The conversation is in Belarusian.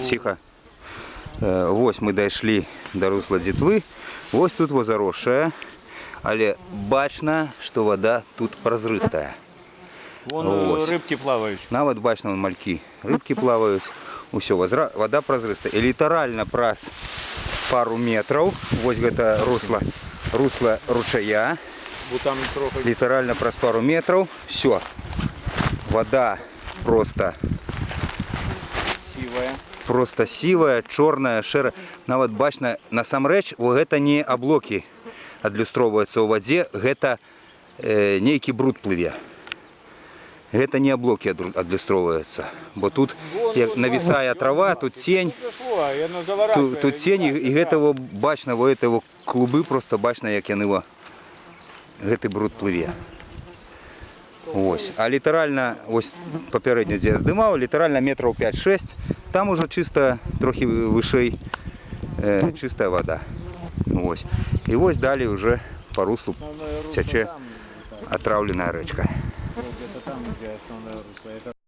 Тихо. Ось ми дійшли до русла Дзітви. Ось тут заросшая, але бачно, що вода тут прозрыстая. Вон рибки плавають. Навіть бачно, вон мальки. Рибки плавають. Усе, вода прозрыстая. І літерально праз пару метрів. Ось це русло ручая. Бо там трохи Літерально праз пару метрів. Все. Вода просто сіває. Просто сівая, чорная, шэра. Нават бачна, насамрэч, гэта не аблокі адлюстроўваюцца ў вадзе, гэта нейкі бруд плыве. Гэта не аблокі адлюстроўваюцца. Бо тут як навісае трава, тут тень, тут тень, і гэта бачна, этого клубы просто бачна, як яны гэты бруд плыве. Ось. А літаральна, ось папярэдне, дзе я здымаў, літаральна метраў 5-6, там уже чисто, трохи вышэй, чистая вода. Ось. І ось далі вже по руслу тяче отравленная речка.